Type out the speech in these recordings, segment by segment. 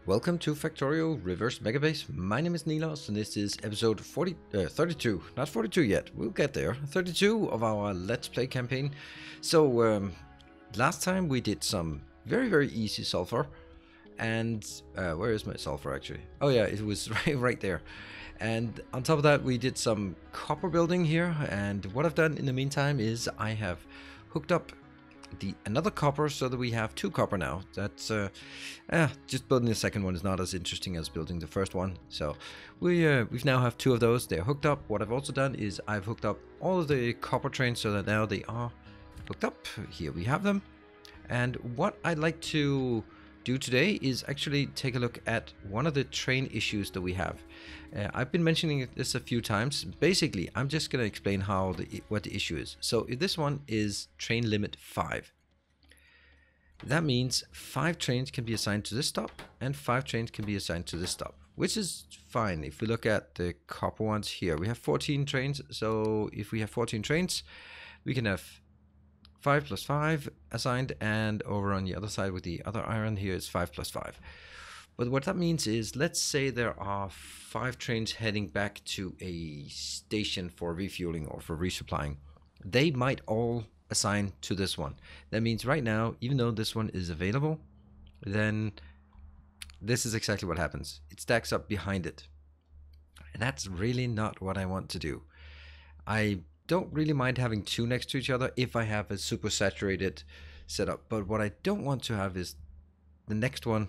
Welcome to Factorio Reverse Megabase. My name is Nilos and this is episode 32. Not 42 yet, we'll get there. 32 of our Let's Play campaign. So, last time we did some very easy sulfur. And, where is my sulfur actually? Oh yeah, it was right there. And on top of that we did some copper building here. And what I've done in the meantime is I have hooked up another copper so that we have two copper now. That's just building the second one is not as interesting as building the first one. So we've now have two of those. They're hooked up. What I've also done is I've hooked up all of the copper trains so that now they are hooked up. Here we have them. And what I'd like to do today is actually take a look at one of the train issues that we have. I've been mentioning this a few times. Basically, I'm just going to explain what the issue is. So if this one is train limit 5. That means 5 trains can be assigned to this stop and 5 trains can be assigned to this stop, which is fine. If we look at the copper ones here, we have 14 trains. So if we have 14 trains, we can have 5 plus 5 assigned, and over on the other side with the other iron here is 5 plus 5. But what that means is, let's say there are 5 trains heading back to a station for refueling or for resupplying. They might all assign to this one. That means right now, even though this one is available, then this is exactly what happens. It stacks up behind it. And that's really not what I want to do. I don't really mind having 2 next to each other if I have a super saturated setup. But what I don't want to have is the next one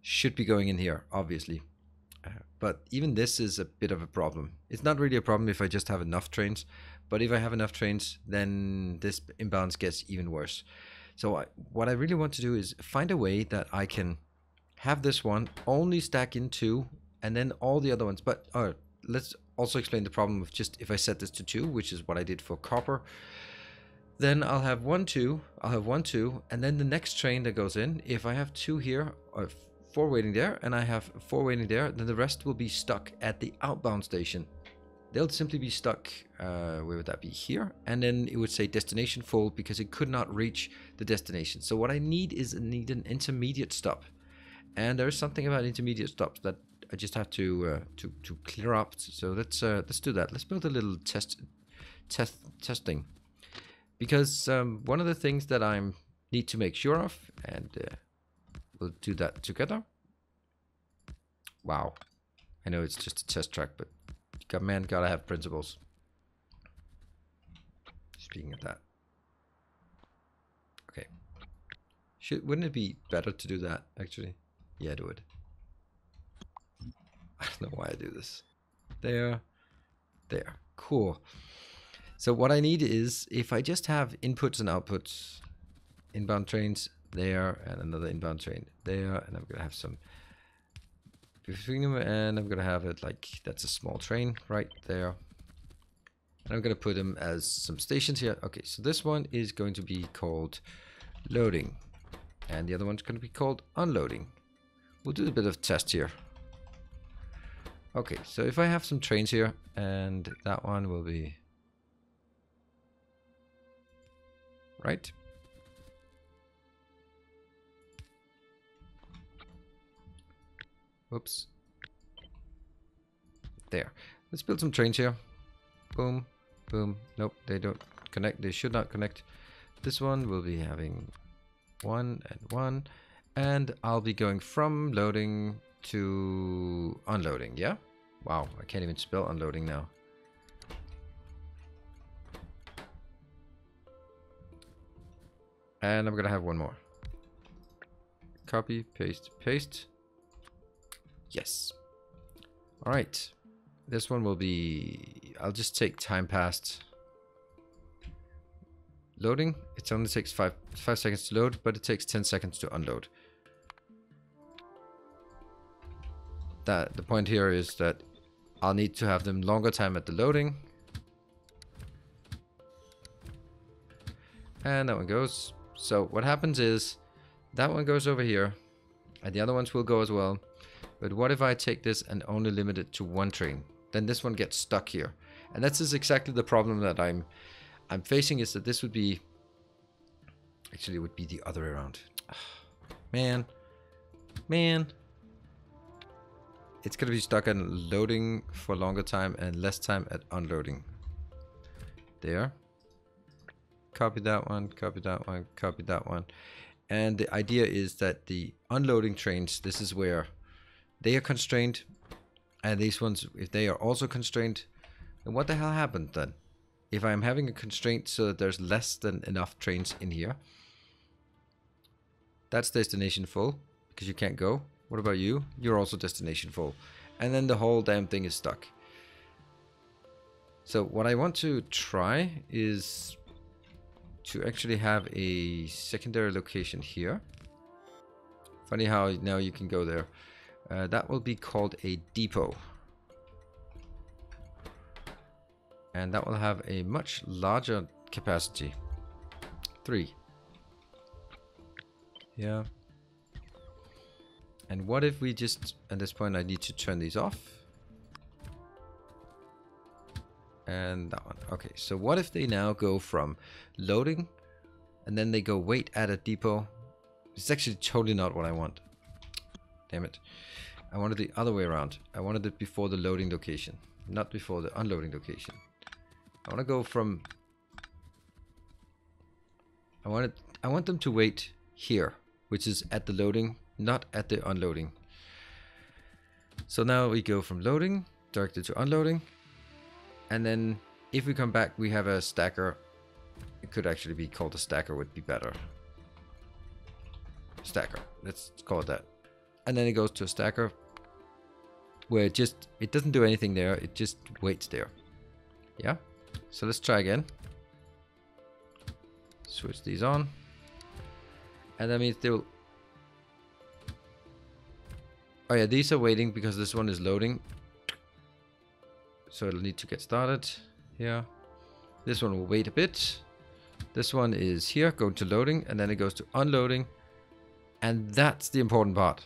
should be going in here, obviously. But even this is a bit of a problem. It's not really a problem if I just have enough trains, but if I have enough trains, then this imbalance gets even worse. So what I really want to do is find a way that I can have this one only stack in 2 and then all the other ones. But let's also explain the problem of just if I set this to 2, which is what I did for copper. Then I'll have 1, 2, I'll have 1, 2, and then the next train that goes in, if I have 2 here, or 4 waiting there, and I have 4 waiting there, then the rest will be stuck at the outbound station. They'll simply be stuck, where would that be? Here, and then it would say destination full because it could not reach the destination. So what I need is an intermediate stop, and there's something about intermediate stops that I just have to clear up. So let's do that. Let's build a little testing, because one of the things that I need to make sure of, and we'll do that together. Wow, I know it's just a test track, but man, gotta have principles. Speaking of that, okay, wouldn't it be better to do that actually? Yeah, do it. I don't know why I do this. There, cool. So what I need is, if I just have inputs and outputs, inbound trains there and another inbound train there, and I'm gonna have some between them, and I'm gonna have it like that's a small train right there, and I'm gonna put them as some stations here. Okay, so this one is going to be called loading and the other one's going to be called unloading. We'll do a bit of test here. Okay, so if I have some trains here, and that one will be right. Whoops. There. Let's build some trains here. Boom, boom. Nope, they don't connect. They should not connect. This one will be having 1 and 1. And I'll be going from loading to unloading, yeah? Wow, I can't even spell unloading now. And I'm gonna have 1 more. Copy, paste, paste. Yes. All right. This one will be, I'll just take time passed. Loading, it only takes 5 seconds to load, but it takes 10 seconds to unload. The point here is that I'll need to have them longer time at the loading. And that one goes. So what happens is that one goes over here and the other ones will go as well. But what if I take this and only limit it to 1 train? Then this one gets stuck here. And that's exactly the problem that I'm facing, is that this would be, actually it would be the other way around. Man, it's going to be stuck on loading for longer time and less time at unloading. There. Copy that one, copy that one, copy that one. And the idea is that the unloading trains, this is where they are constrained. And these ones, if they are also constrained, then what the hell happened then? If I'm having a constraint so that there's less than enough trains in here, that's destination full, because you can't go. What about you? You're also destination full. And then the whole damn thing is stuck. So what I want to try is to actually have a secondary location here. Funny how now you can go there. That will be called a depot. And that will have a much larger capacity. 3. Yeah. And what if we just, at this point I need to turn these off. And that one. Okay, so what if they now go from loading and then they go wait at a depot? It's actually totally not what I want. Damn it. I wanted the other way around. I wanted it before the loading location, not before the unloading location. I want to go from... I want them to wait here, which is at the loading, not at the unloading. So now we go from loading, directed to unloading. And then if we come back, we have a stacker. It could actually be called a stacker, would be better. Stacker, let's call it that. And then it goes to a stacker where it doesn't do anything there. It just waits there. Yeah. So let's try again. Switch these on. And that means they will... Oh yeah, these are waiting because this one is loading. So it'll need to get started here. This one will wait a bit. This one is here, going to loading, and then it goes to unloading. And that's the important part.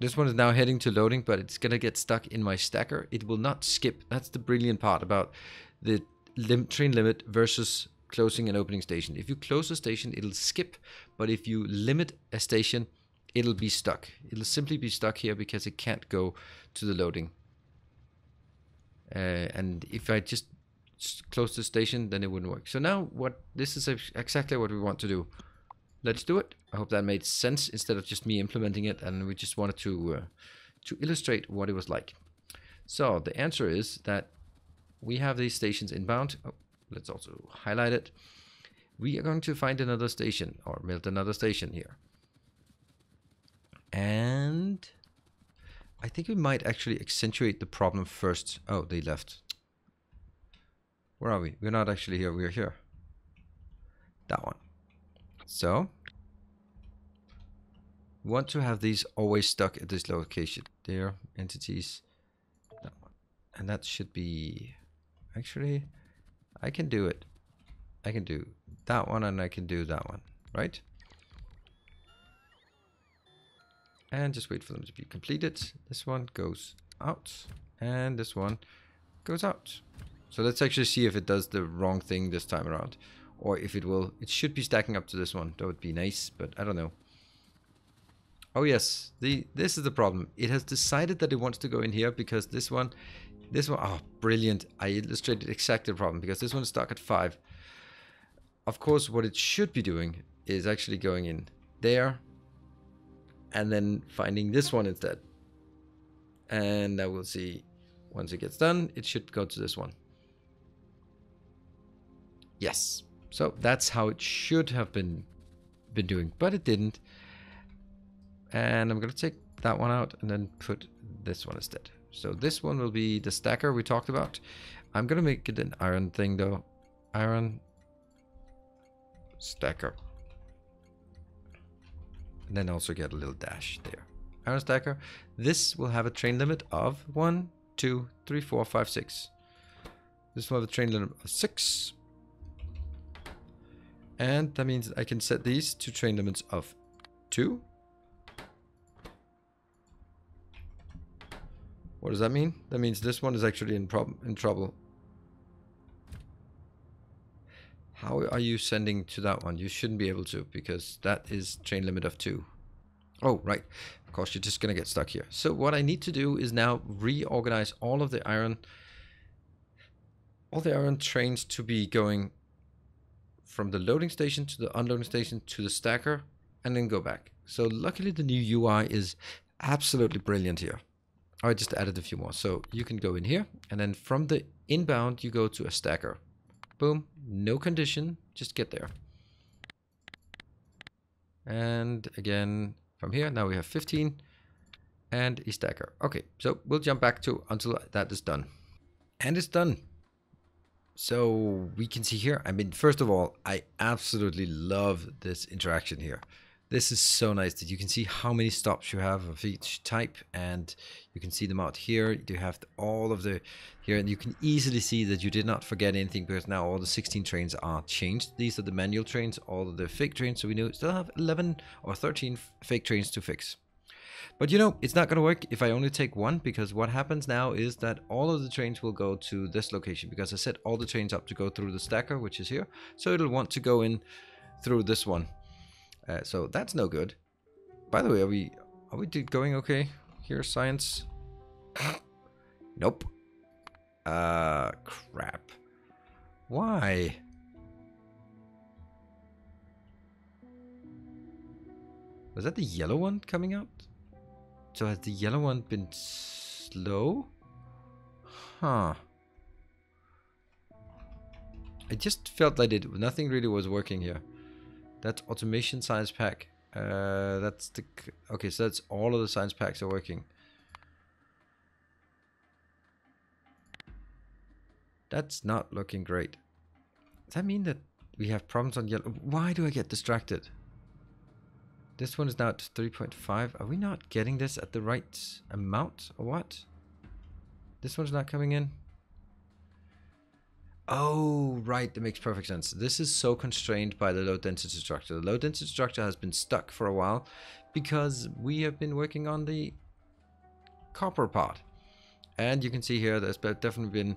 This one is now heading to loading, but it's gonna get stuck in my stacker. It will not skip. That's the brilliant part about the train limit versus closing and opening station. If you close a station, it'll skip, but if you limit a station, it'll be stuck. It'll simply be stuck here because it can't go to the loading. And if I just close the station, then it wouldn't work. So now this is exactly what we want to do. Let's do it. I hope that made sense instead of just me implementing it, and we just wanted to illustrate what it was like. So the answer is that we have these stations inbound. Oh, let's also highlight it. We are going to find another station or build another station here. And I think we might actually accentuate the problem first. Oh, they left. Where are we? We're not actually here. We're here. That one. So, we want to have these always stuck at this location. There, entities. That one. And that should be... Actually, I can do it. I can do that one and I can do that one, right? And just wait for them to be completed. This one goes out and this one goes out. So let's actually see if it does the wrong thing this time around, or if it will. It should be stacking up to this one. That would be nice, but I don't know. Oh yes, this is the problem. It has decided that it wants to go in here because this one, oh brilliant. I illustrated exactly the problem because this one is stuck at 5. Of course, what it should be doing is actually going in there and then finding this one instead. And I will see once it gets done, it should go to this one. Yes. So that's how it should have been doing, but it didn't. And I'm going to take that one out and then put this one instead. So this one will be the stacker we talked about. I'm going to make it an iron thing though. Iron stacker. And then also get a little dash there. Iron stacker. This will have a train limit of 1, 2, 3, 4, 5, 6. This will have a train limit of 6. And that means I can set these to train limits of 2. What does that mean? That means this one is actually in trouble. How are you sending to that one? You shouldn't be able to, because that is train limit of 2. Oh, right. Of course, you're just going to get stuck here. So what I need to do is now reorganize all the iron trains to be going from the loading station to the unloading station to the stacker and then go back. So luckily the new UI is absolutely brilliant here. I just added a few more. So you can go in here and then from the inbound you go to a stacker. Boom, no condition, just get there. And again from here, now we have 15 and a stacker. Okay, so we'll jump back to until that is done. And it's done. So we can see here, I mean, first of all, I absolutely love this interaction here. This is so nice that you can see how many stops you have of each type, and you can see them out here. You have all of the here, and you can easily see that you did not forget anything because now all the 16 trains are changed. These are the manual trains, all of the fake trains, so we know still have 11 or 13 fake trains to fix. But you know, it's not going to work if I only take one, because what happens now is that all of the trains will go to this location, because I set all the trains up to go through the stacker, which is here. So it'll want to go in through this one. So that's no good. By the way, are we going okay here, science? Nope. Crap. Why? Was that the yellow one coming out? So has the yellow one been slow? Huh. I just felt like nothing really was working here. That's automation science pack. That's the... Okay, so that's all of the science packs are working. That's not looking great. Does that mean that we have problems on yellow? Why do I get distracted? This one is now at 3.5. Are we not getting this at the right amount or what? This one's not coming in. Oh, right. That makes perfect sense. This is so constrained by the low density structure. The low density structure has been stuck for a while because we have been working on the copper part. And you can see here there's definitely been,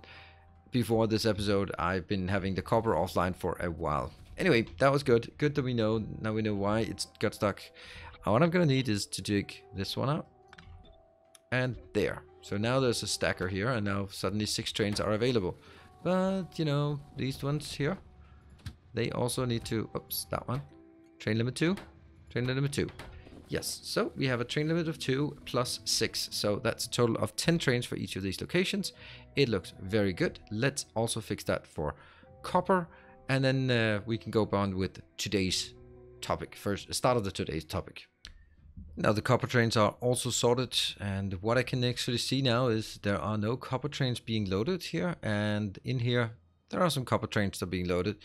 before this episode, I've been having the copper offline for a while. Anyway, that was good. Good that we know. Now we know why it's got stuck. What I'm going to need is to dig this one out. And there. So now there's a stacker here. And now suddenly 6 trains are available. But, you know, these ones here, they also need to... Oops, that one. Train limit 2. Train limit 2. Yes, so we have a train limit of 2 plus 6. So that's a total of 10 trains for each of these locations. It looks very good. Let's also fix that for copper. And then we can go on with today's topic. First, start of today's topic. Now the copper trains are also sorted, and what I can actually see now is there are no copper trains being loaded here, and in here there are some copper trains that are being loaded.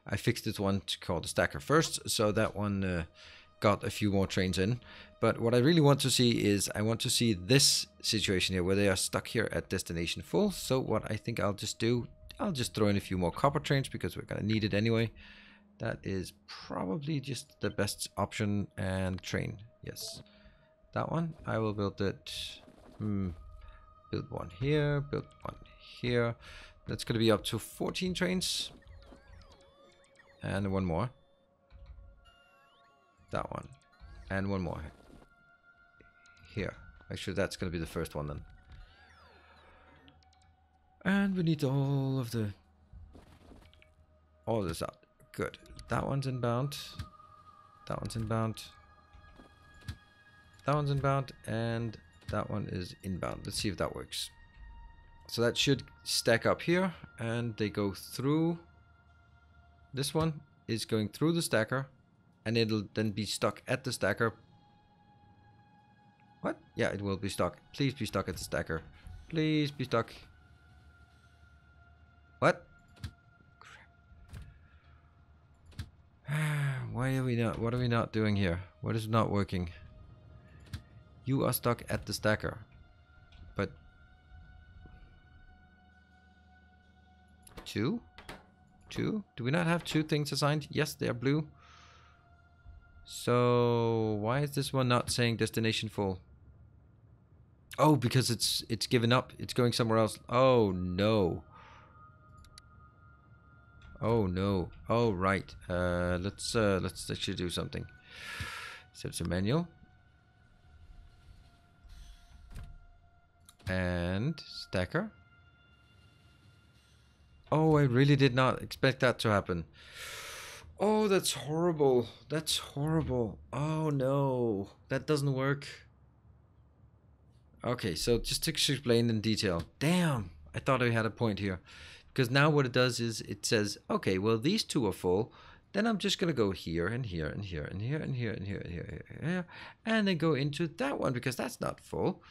I fixed this one to call the stacker first, so that one got a few more trains in. But what I really want to see is I want to see this situation here where they are stuck here at destination full. So what I think I'll just do, I'll just throw in a few more copper trains because we're going to need it anyway. That is probably just the best option. And train, yes. That one, I will build it. Build one here, build one here. That's going to be up to 14 trains. And one more. That one. And one more. Here. Actually, that's going to be the first one then. And we need all of this out. Good. That one's inbound. That one's inbound. That one's inbound. And that one is inbound. Let's see if that works. So that should stack up here. And they go through. This one is going through the stacker. And it'll then be stuck at the stacker. What? Yeah, it will be stuck. Please be stuck at the stacker. Please be stuck. What? Why are we not? What are we not doing here? What is not working? You are stuck at the stacker. But... 2? 2? Do we not have 2 things assigned? Yes, they are blue. So why is this one not saying destination full? Oh, because it's given up. It's going somewhere else. Oh no. Oh no. Oh right. Let's actually do something. So it's a manual. And stacker. Oh, I really did not expect that to happen. Oh, that's horrible. That's horrible. Oh no, that doesn't work. Okay, so just to explain in detail. Damn, I thought I had a point here. Because now what it does is it says, okay, well, these two are full. Then I'm just going to go here and here and here and here and here and here and here, and then go into that one because that's not full.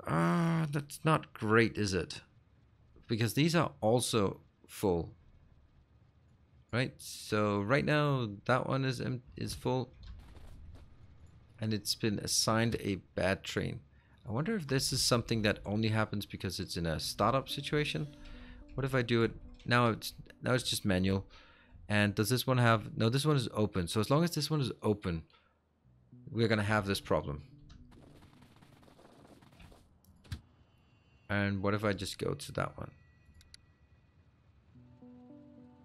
That's not great, is it? Because these are also full. Right? So right now that one is full. And it's been assigned a bad train. I wonder if this is something that only happens because it's in a startup situation. What if I do it now? It's just manual. And does this one have? No, this one is open. So as long as this one is open, we're gonna have this problem. And what if I just go to that one?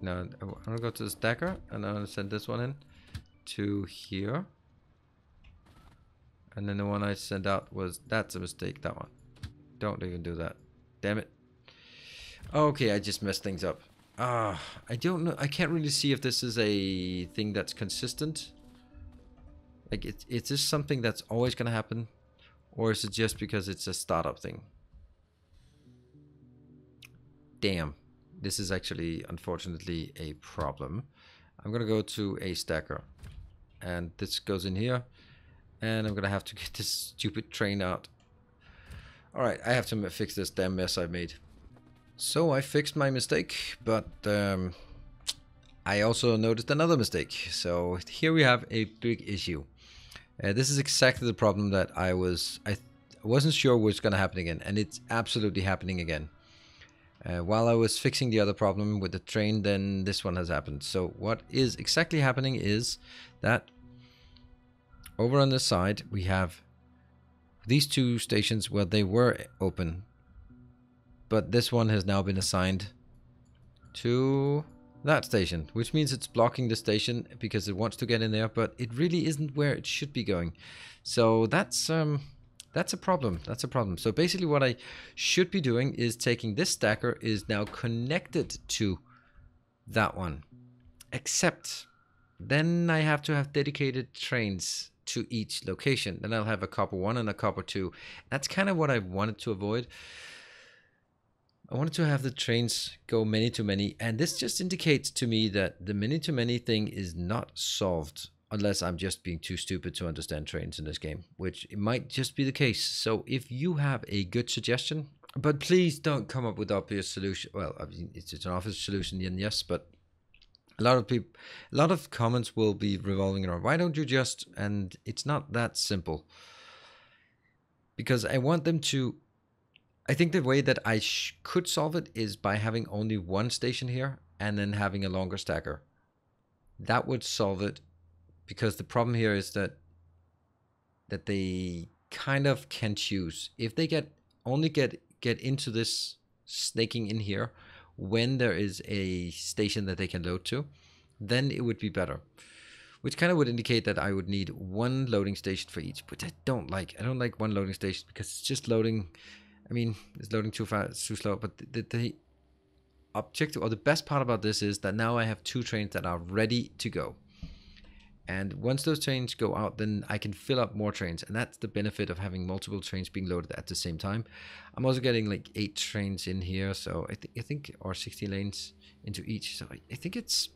Now I'm gonna go to the stacker and I'm gonna send this one in to here. And then the one I sent out was, that's a mistake, that one. Don't even do that. Damn it. Okay, I just messed things up. I don't know. I can't really see if this is a thing that's consistent. Like, is this something that's always going to happen? Or is it just because it's a startup thing? Damn. This is actually, unfortunately, a problem. I'm going to go to a stacker. And this goes in here. And I'm going to have to get this stupid train out. Alright, I have to fix this damn mess I've made. So I fixed my mistake, but I also noticed another mistake. So here we have a big issue. This is exactly the problem that I wasn't sure was going to happen again, and it's absolutely happening again. While I was fixing the other problem with the train, then this one has happened. So what is exactly happening is that over on this side we have these two stations where they were open. But this one has now been assigned to that station, which means it's blocking the station because it wants to get in there, but it really isn't where it should be going. So that's a problem. That's a problem. So basically what I should be doing is taking this stacker is now connected to that one. Except then I have to have dedicated trains to each location. Then I'll have a copper 1 and a copper 2. That's kind of what I wanted to avoid. I wanted to have the trains go many to many, and this just indicates to me that the many to many thing is not solved unless I'm just being too stupid to understand trains in this game, which it might just be the case. So if you have a good suggestion, but please don't come up with obvious solution. Well, I mean, it's an obvious solution, yes, but a lot of comments will be revolving around, why don't you just, and it's not that simple. Because I want them to, I think the way that I could solve it is by having only one station here and then having a longer stacker. That would solve it, because the problem here is that they kind of can choose. If they only get into this snaking in here when there is a station that they can load to, then it would be better. Which kind of would indicate that I would need one loading station for each, which I don't like. I don't like one loading station because it's just loading. I mean, it's loading too fast, too slow. But the objective, or the best part about this, is that now I have two trains that are ready to go. And once those trains go out, then I can fill up more trains. And that's the benefit of having multiple trains being loaded at the same time. I'm also getting like 8 trains in here. So I think, or 16 lanes into each. So I think it's,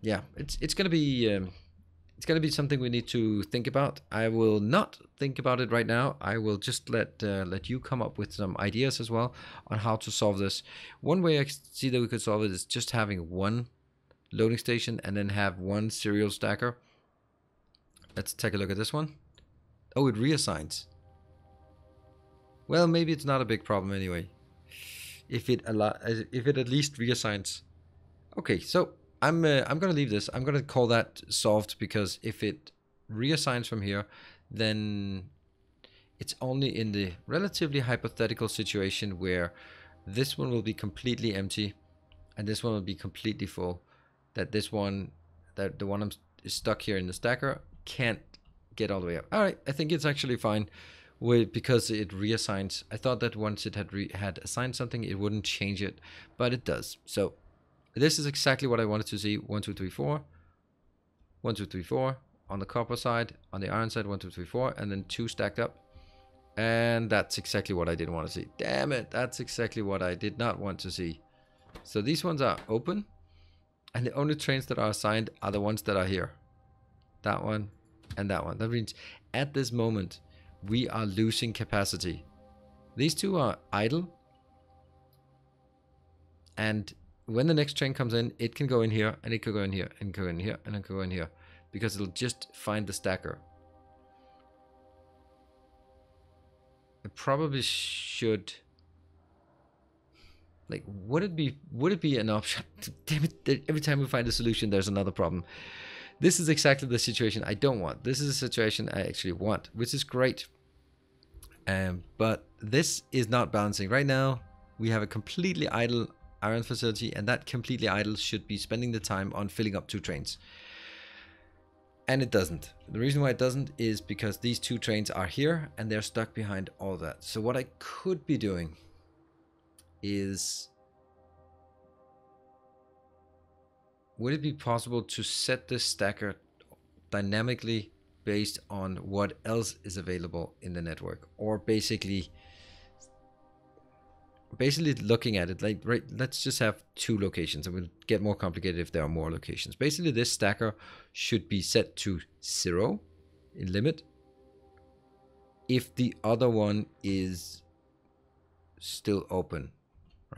yeah, it's going to be, it's going to be something we need to think about. I will not think about it right now. I will just let you come up with some ideas as well on how to solve this. One way I see that we could solve it is just having one loading station and then have one serial stacker. Let's take a look at this one. Oh, it reassigns. Well, maybe it's not a big problem anyway. If it at least reassigns. Okay, so I'm gonna leave this. I'm gonna call that solved, because if it reassigns from here, then it's only in the relatively hypothetical situation where this one will be completely empty and this one will be completely full, that this one, that the one I'm stuck here in the stacker can't get all the way up. All right, I think it's actually fine with, because it reassigns. I thought that once it had assigned something, it wouldn't change it, but it does. So this is exactly what I wanted to see. 1, 2, 3, 4. 1, 2, 3, 4 on the copper side, on the iron side, 1, 2, 3, 4, and then 2 stacked up. And that's exactly what I didn't want to see. Damn it, that's exactly what I did not want to see. So these ones are open, and the only trains that are assigned are the ones that are here. That one and that one. That means at this moment, we are losing capacity. These two are idle. And when the next train comes in, it can go in here, and it could go in here, and go in here, and it could go in here. Because it'll just find the stacker. It probably should... Like, would it be an option? Damn it, every time we find a solution, there's another problem. This is exactly the situation I don't want. This is a situation I actually want, which is great. But this is not balancing. Right now, we have a completely idle iron facility, and that completely idle should be spending the time on filling up 2 trains. And it doesn't. The reason why it doesn't is because these 2 trains are here, and they're stuck behind all that. So what I could be doing is... Would it be possible to set this stacker dynamically based on what else is available in the network? Or basically looking at it like, right, let's just have 2 locations, and we'll get more complicated if there are more locations. Basically, this stacker should be set to 0 in limit if the other one is still open,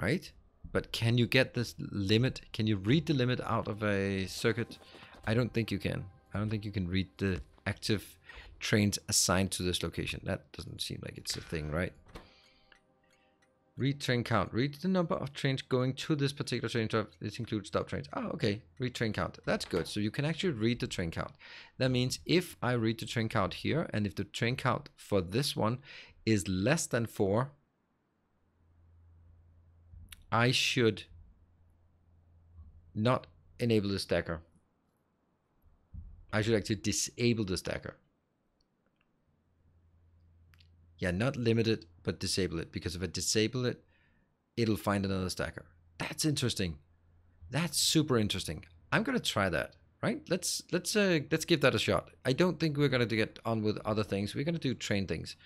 right? But can you get this limit? Can you read the limit out of a circuit? I don't think you can. I don't think you can read the active trains assigned to this location. That doesn't seem like it's a thing, right? Read train count. Read the number of trains going to this particular train. This includes stop trains. Oh, okay. Read train count. That's good. So you can actually read the train count. That means if I read the train count here, and if the train count for this one is less than 4, I should not enable the stacker. I should actually disable the stacker. Yeah, not limit it, but disable it. Because if I disable it, it'll find another stacker. That's interesting. That's super interesting. I'm gonna try that. Right? Let's give that a shot. I don't think we're gonna get on with other things. We're gonna do train things.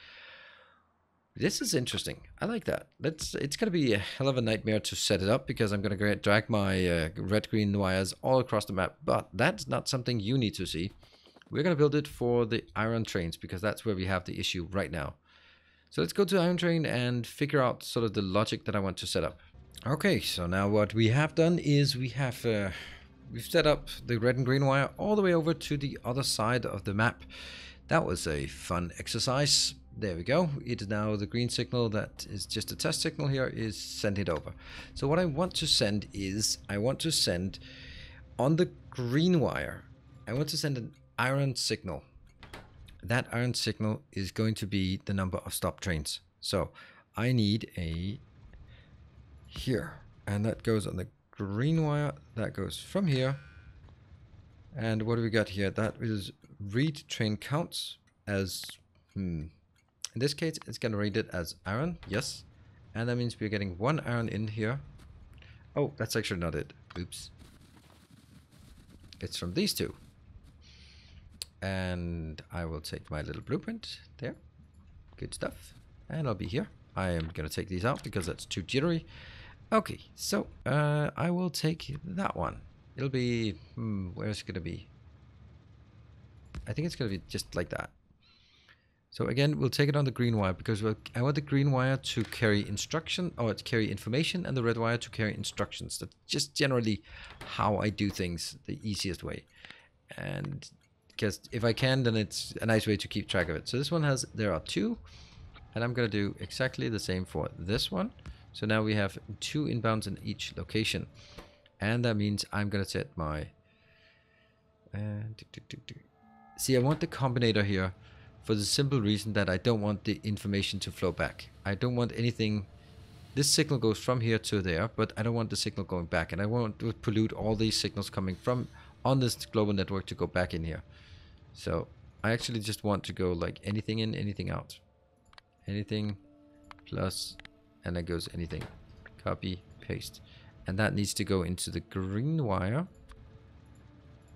This is interesting. I like that. It's going to be a hell of a nightmare to set it up, because I'm going to drag my red-green wires all across the map. But that's not something you need to see. We're going to build it for the iron trains, because that's where we have the issue right now. So let's go to iron train and figure out sort of the logic that I want to set up. Okay, so now what we have done is we've set up the red and green wire all the way over to the other side of the map. That was a fun exercise. There we go. It is now the green signal that is just a test signal here is sent it over. So what I want to send is, I want to send on the green wire, I want to send an iron signal. That iron signal is going to be the number of stop trains. So I need a here, and that goes on the green wire. That goes from here. And what do we got here? That is read train counts as in this case, it's going to read it as iron, yes. And that means we're getting 1 iron in here. Oh, that's actually not it. Oops. It's from these 2. And I will take my little blueprint there. Good stuff. And I'll be here. I am going to take these out because that's too jittery. Okay, so I will take that one. It'll be, where's it going to be? I think it's going to be just like that. So again, we'll take it on the green wire, because I want the green wire to carry instruction, or to carry information, and the red wire to carry instructions. That's just generally how I do things, the easiest way. And because if I can, then it's a nice way to keep track of it. So this one has, there are 2, and I'm going to do exactly the same for this one. So now we have 2 inbounds in each location. And that means I'm going to set my... See, I want the combinator here, for the simple reason that I don't want the information to flow back. I don't want anything... This signal goes from here to there, but I don't want the signal going back. And I want to pollute all these signals coming from on this global network to go back in here. So I actually just want to go like anything in, anything out. Anything plus, and then goes anything. Copy, paste. And that needs to go into the green wire.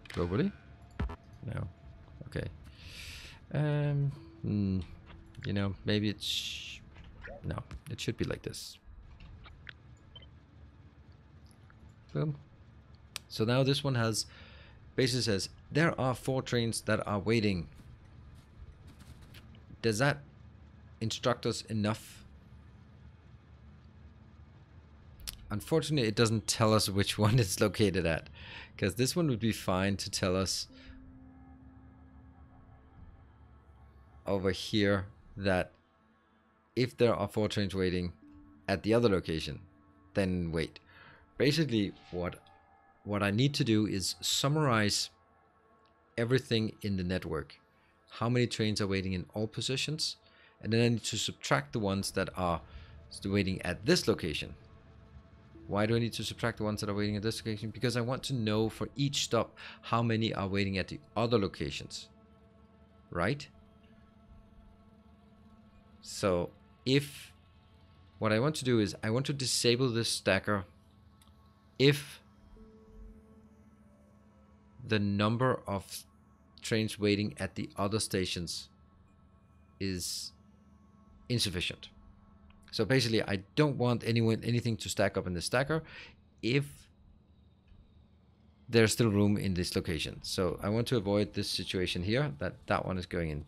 Globally? No. Okay. You know, maybe it's... No, it should be like this. Boom. So now this one has... Basically says, there are 4 trains that are waiting. Does that instruct us enough? Unfortunately, it doesn't tell us which one it's located at. Because this one would be fine to tell us over here that if there are 4 trains waiting at the other location, then wait. Basically, what I need to do is summarize everything in the network. How many trains are waiting in all positions, and then I need to subtract the ones that are waiting at this location. Why do I need to subtract the ones that are waiting at this location? Because I want to know for each stop how many are waiting at the other locations. Right? So if what I want to do is I want to disable this stacker if the number of trains waiting at the other stations is insufficient. So basically, I don't want anything to stack up in the stacker if there's still room in this location. So I want to avoid this situation here, that one is going in.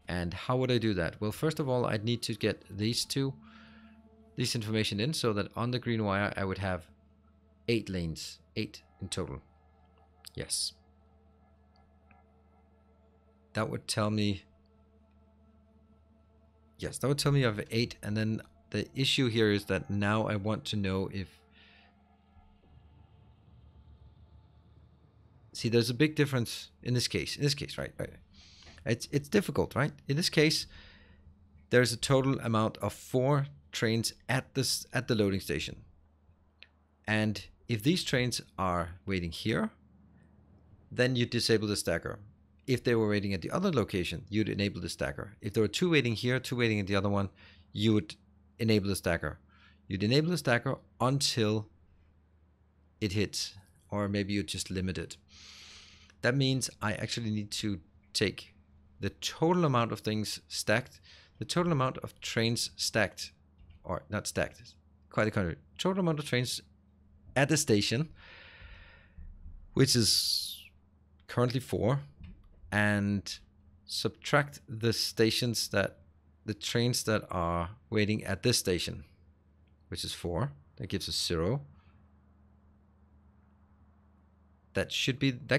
And how would I do that? Well, first of all, I'd need to get this information in, so that on the green wire I would have 8 lanes, 8 in total. Yes. That would tell me... Yes, that would tell me I have 8, and then the issue here is that now I want to know if... See, there's a big difference in this case. Right. It's difficult, right? In this case, there's a total amount of 4 trains at the loading station. And if these trains are waiting here, then you disable the stacker. If they were waiting at the other location, you'd enable the stacker. If there were 2 waiting here, 2 waiting at the other one, you would enable the stacker. You'd enable the stacker until it hits, or maybe you just limit it. That means I actually need to take the total amount of things stacked, the total amount of trains stacked, or not stacked, quite the contrary, total amount of trains at the station, which is currently 4, and subtract the trains that are waiting at this station, which is 4. That gives us 0. That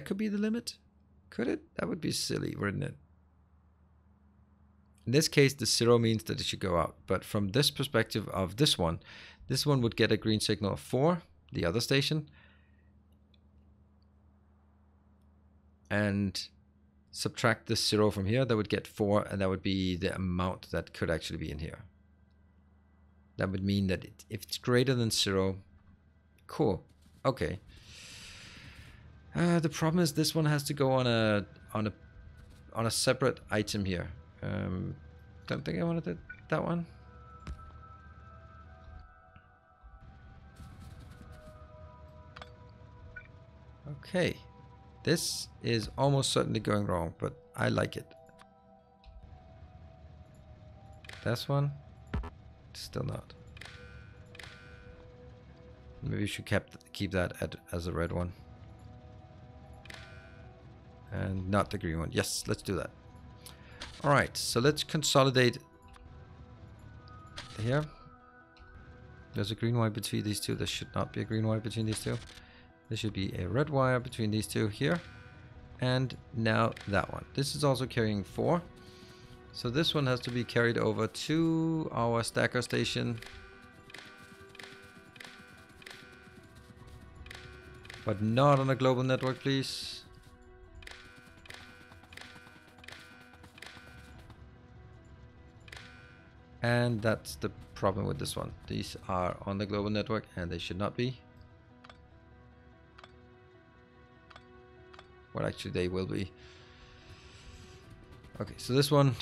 could be the limit. Could it? That would be silly, wouldn't it? In this case, the 0 means that it should go out. But from this perspective of this one would get a green signal of 4, the other station, and subtract the 0 from here, that would get 4, and that would be the amount that could actually be in here. That would mean that if it's greater than 0, cool, okay. The problem is this one has to go on a separate item here. Don't think I wanted that one. Okay, this is almost certainly going wrong, but I like it. This one, still not. Maybe we should keep that as a red one. And not the green one. Yes, let's do that. Alright, so let's consolidate here. There's a green wire between these two. There should not be a green wire between these two. There should be a red wire between these two here. And now that one. This is also carrying 4. So this one has to be carried over to our stacker station. But not on a global network, please. And that's the problem with this one. These are on the global network and they should not be. Well, actually they will be. Okay, so this one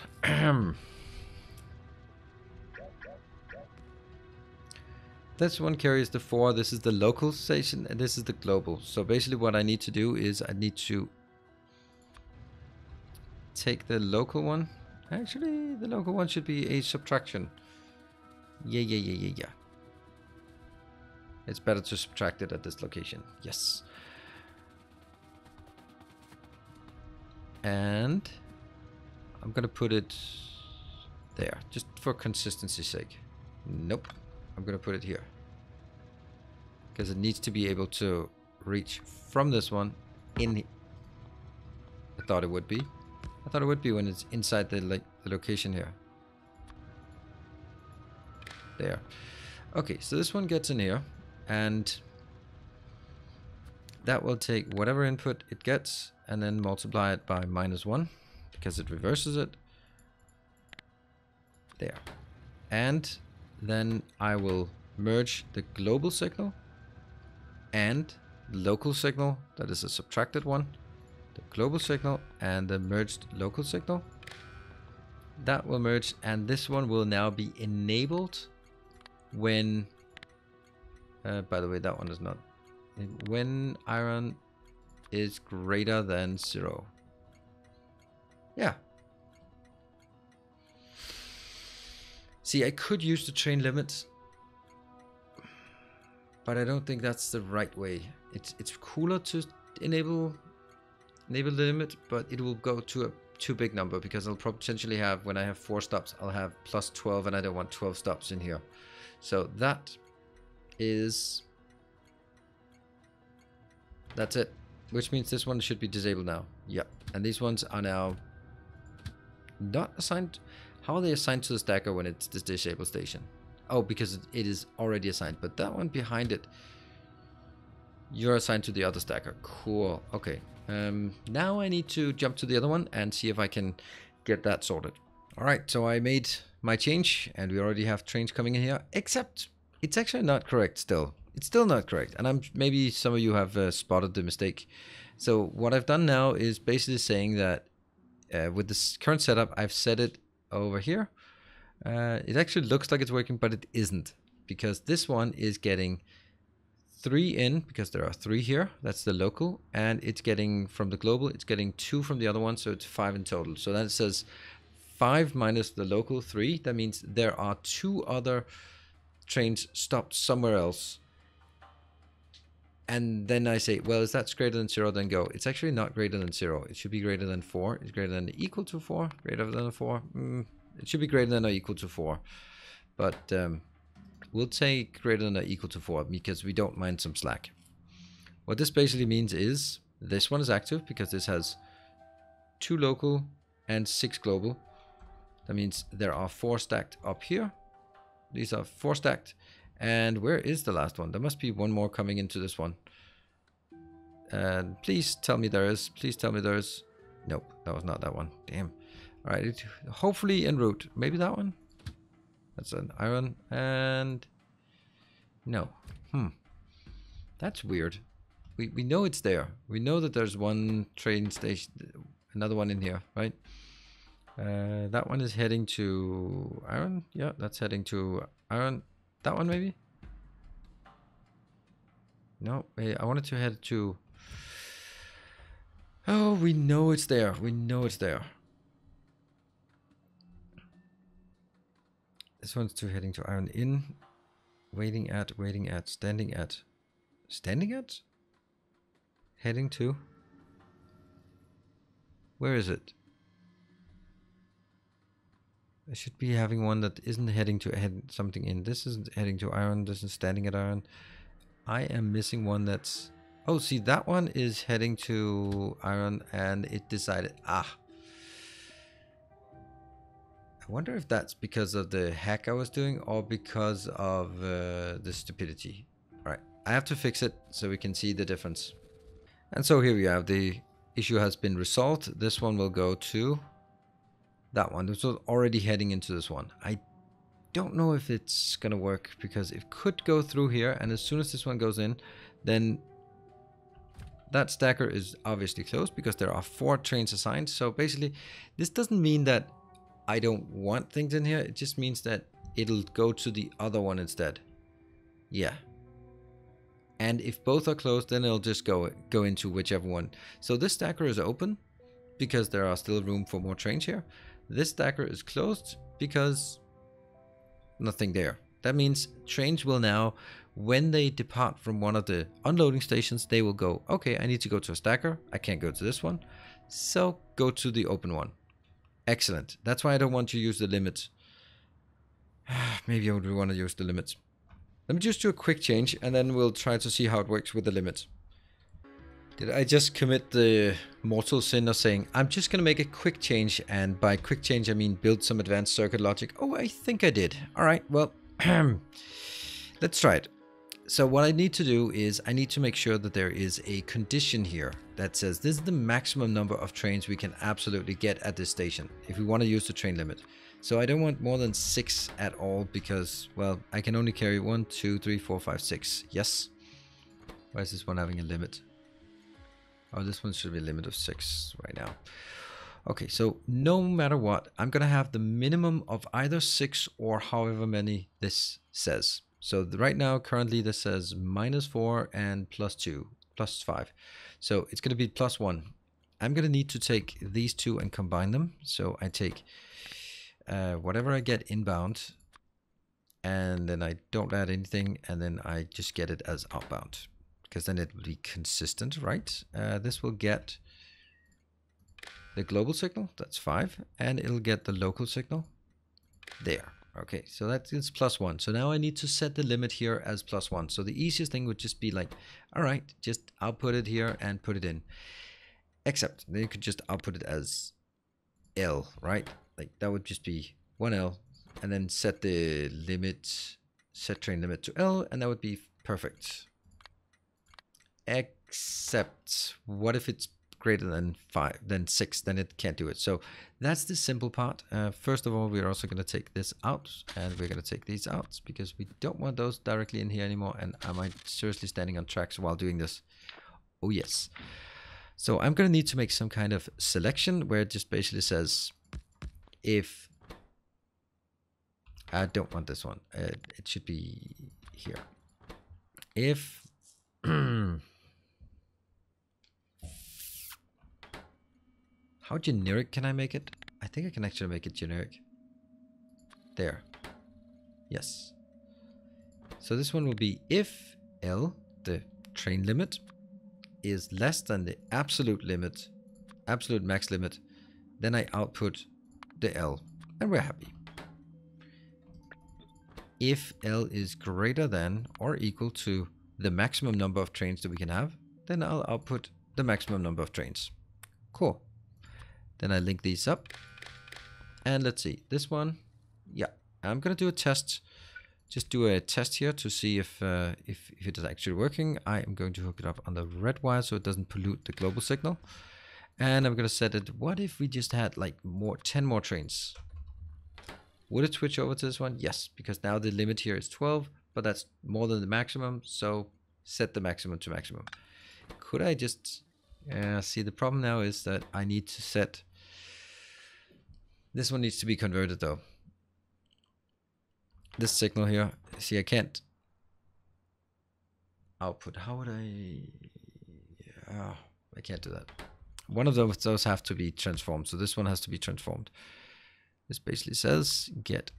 this one carries the 4. This is the local station and this is the global. So basically what I need to do is I need to take the local one. Actually, the local one should be a subtraction. Yeah. It's better to subtract it at this location. Yes. And I'm gonna put it there, just for consistency's sake. Nope. I'm gonna put it here. Because it needs to be able to reach from this one in. I thought it would be. I thought it would be when it's inside the location here. There. Okay, so this one gets in here, and that will take whatever input it gets and then multiply it by -1 because it reverses it. There. And then I will merge the global signal and the local signal, that is a subtracted one, the global signal and the merged local signal. That will merge, and this one will now be enabled when, by the way, that one is not, when iron is greater than 0. Yeah. See, I could use the train limit, but I don't think that's the right way. It's cooler to enable the limit, but it will go to a too big number because I'll potentially have, when I have 4 stops, I'll have +12, and I don't want 12 stops in here. So that's it, which means this one should be disabled now. Yep, and these ones are now not assigned. How are they assigned to the stacker when it's this disabled station? Oh, because it is already assigned, but that one behind it, you're assigned to the other stacker. Cool. Okay. Now I need to jump to the other one and see if I can get that sorted. All right, so I made my change and we already have trains coming in here, except it's actually not correct still. It's still not correct, and maybe some of you have spotted the mistake. So what I've done now is basically saying that with this current setup, I've set it over here. It actually looks like it's working, but it isn't, because this one is getting 3 in, because there are 3 here. That's the local, and it's getting from the global, it's getting 2 from the other one, so it's 5 in total. So then it says 5 minus the local 3. That means there are 2 other trains stopped somewhere else. And then I say, well, if that's greater than 0, then go. It's actually not greater than 0. It should be greater than 4. It's greater than or equal to 4. Greater than 4. It should be greater than or equal to 4. But we'll take greater than or equal to 4 because we don't mind some slack. What this basically means is this one is active because this has 2 local and 6 global. That means there are 4 stacked up here. These are 4 stacked. And where is the last one? There must be one more coming into this one. And please tell me there is. Please tell me there is. Nope, that was not that one. Damn. All right, hopefully en route. Maybe that one? That's an iron. And no. That's weird. We know it's there. We know that there's one train station, another one in here, right? That one is heading to iron. Yeah, that's heading to iron. That one maybe? No, I wanted to head to... Oh, we know it's there. We know it's there. This one's to heading to iron in. Waiting at, standing at. Standing at? Heading to? Where is it? I should be having one that isn't heading to something in. This isn't heading to iron. This is standing at iron. I am missing one that's... Oh, see, that one is heading to iron and it decided... I wonder if that's because of the hack I was doing or because of the stupidity. All right, I have to fix it so we can see the difference. And so here we have the issue has been resolved. This one will go to... that one. This was already heading into this one. I don't know if it's gonna work because it could go through here, and as soon as this one goes in, then that stacker is obviously closed because there are 4 trains assigned. So basically, this doesn't mean that I don't want things in here. It just means that it'll go to the other one instead. Yeah. And if both are closed, then it'll just go into whichever one. So this stacker is open because there are still room for more trains here. This stacker is closed because nothing there. That means trains will now, when they depart from one of the unloading stations, they will go, okay, I need to go to a stacker. I can't go to this one. So go to the open one. Excellent. That's why I don't want to use the limits. Maybe I would want to use the limits. Let me just do a quick change and then we'll try to see how it works with the limits. Did I just commit the mortal sin of saying, I'm just going to make a quick change, and by quick change I mean build some advanced circuit logic? Oh, I think I did. Alright, well, let's try it. So what I need to do is I need to make sure that there is a condition here that says this is the maximum number of trains we can absolutely get at this station if we want to use the train limit. So I don't want more than 6 at all because, well, I can only carry 1, 2, 3, 4, 5, 6. Yes. Why is this one having a limit? Oh, this one should be a limit of 6 right now. Okay, so no matter what, I'm going to have the minimum of either 6 or however many this says. So right now, currently this says -4 and +2, +5. So it's going to be +1. I'm going to need to take these two and combine them. So I take whatever I get inbound, and then I don't add anything, and then I just get it as outbound. Because then it will be consistent, right? This will get the global signal, that's 5, and it'll get the local signal there. Okay, so that is +1. So now I need to set the limit here as +1. So the easiest thing would just be like, all right, just output it here and put it in. Except then you could just output it as L, right? Like that would just be 1L, and then set the limit, set train limit to L, and that would be perfect. Except what if it's greater than 5, then 6, then it can't do it. So that's the simple part. First of all, we're also going to take this out, and we're going to take these out because we don't want those directly in here anymore. And am I seriously standing on tracks while doing this? Oh yes. So I'm going to need to make some kind of selection where it just basically says if I don't want this one, it should be here. If how generic can I make it? I think I can actually make it generic. There. Yes. So this one will be if L, the train limit, is less than the absolute limit, absolute max limit, then I output the L, and we're happy. If L is greater than or equal to the maximum number of trains that we can have, then I'll output the maximum number of trains. Cool. Then I link these up, and let's see this one. Yeah, I'm gonna do a test. Just do a test here to see if it is actually working. I am going to hook it up on the red wire so it doesn't pollute the global signal, and I'm gonna set it. What if we just had like 10 more trains? Would it switch over to this one? Yes, because now the limit here is 12, but that's more than the maximum. So set the maximum to maximum. Could I just see the problem now is that I need to set. This one needs to be converted though. This signal here, see I can't output. How would I? Oh, I can't do that. One of those have to be transformed. So this one has to be transformed. This basically says get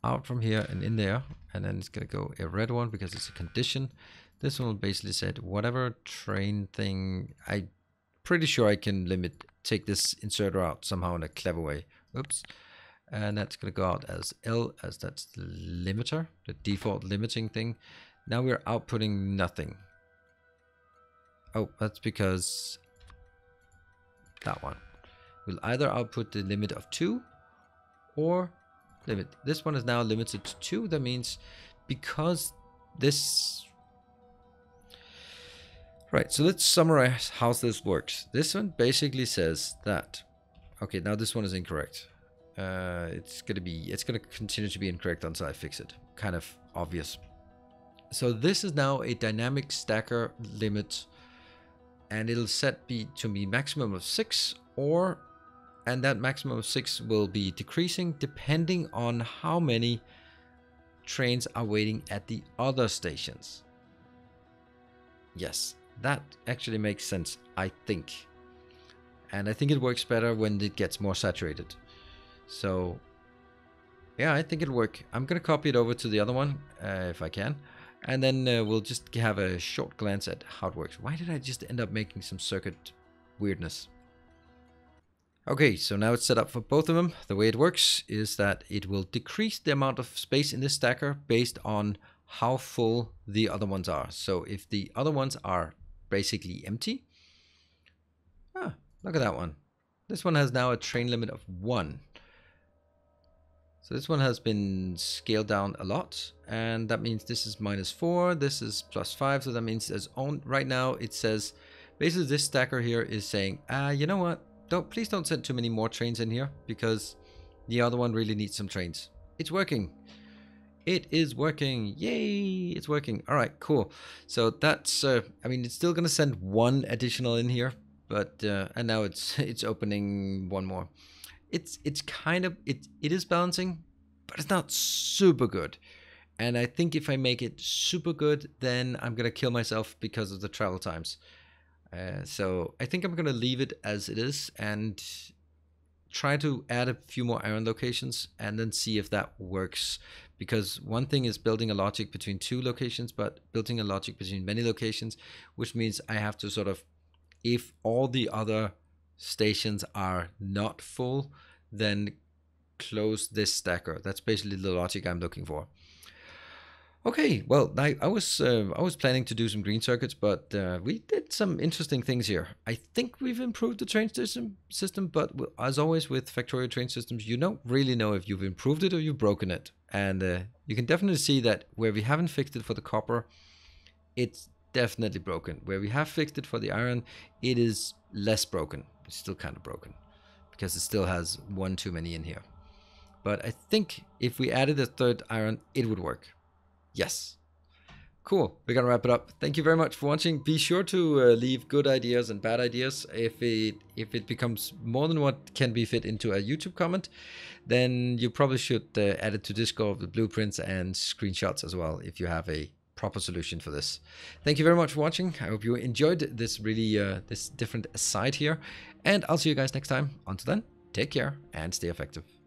out from here and in there, and then it's gonna go a red one because it's a condition. This one will basically say whatever train thing. I'm pretty sure I can take this inserter out somehow in a clever way. Oops. And that's going to go out as L, as that's the limiter, the default limiting thing. Now we're outputting nothing. Oh, that's because that one will either output the limit of 2 or limit. This one is now limited to 2. That means because this... Right, so let's summarize how this works. This one basically says that... Okay, now this one is incorrect. It's gonna continue to be incorrect until I fix it. Kind of obvious. So this is now a dynamic stacker limit and it'll set to be maximum of 6, and that maximum of 6 will be decreasing depending on how many trains are waiting at the other stations. Yes, that actually makes sense, I think. And I think it works better when it gets more saturated. So yeah, I think it'll work. I'm gonna copy it over to the other one if I can, and then we'll just have a short glance at how it works. Why did I just end up making some circuit weirdness? Okay, so now it's set up for both of them. The way it works is that it will decrease the amount of space in this stacker based on how full the other ones are. So if the other ones are basically empty, look at that one. This one has now a train limit of 1. So this one has been scaled down a lot, and that means this is -4, this is +5, so that means there's right now it says, basically this stacker here is saying, you know what, please don't send too many more trains in here, because the other one really needs some trains. It's working. It is working. Yay, it's working. All right, cool. So that's, I mean, it's still gonna send 1 additional in here, but, and now it's opening 1 more. It's kind of, it is balancing, but it's not super good. And I think if I make it super good, then I'm gonna kill myself because of the travel times. So I think I'm gonna leave it as it is and try to add a few more iron locations and then see if that works. Because one thing is building a logic between 2 locations, but building a logic between many locations, which means I have to sort of, if all the other stations are not full, then close this stacker. That's basically the logic I'm looking for. Okay, well, I was planning to do some green circuits, but we did some interesting things here. I think we've improved the train system, but as always with Factorio train systems, you don't really know if you've improved it or you've broken it. And you can definitely see that where we haven't fixed it for the copper, it's definitely broken. Where we have fixed it for the iron, it is less broken. It's still kind of broken because it still has 1 too many in here. But I think if we added a 3rd iron, it would work. Yes. Cool. We're gonna wrap it up. Thank you very much for watching. Be sure to leave good ideas and bad ideas. If it becomes more than what can be fit into a YouTube comment, then you probably should add it to Discord with blueprints and screenshots as well if you have a proper solution for this. Thank you very much for watching. I hope you enjoyed this really this different side here, and I'll see you guys next time. Until then, take care and stay effective.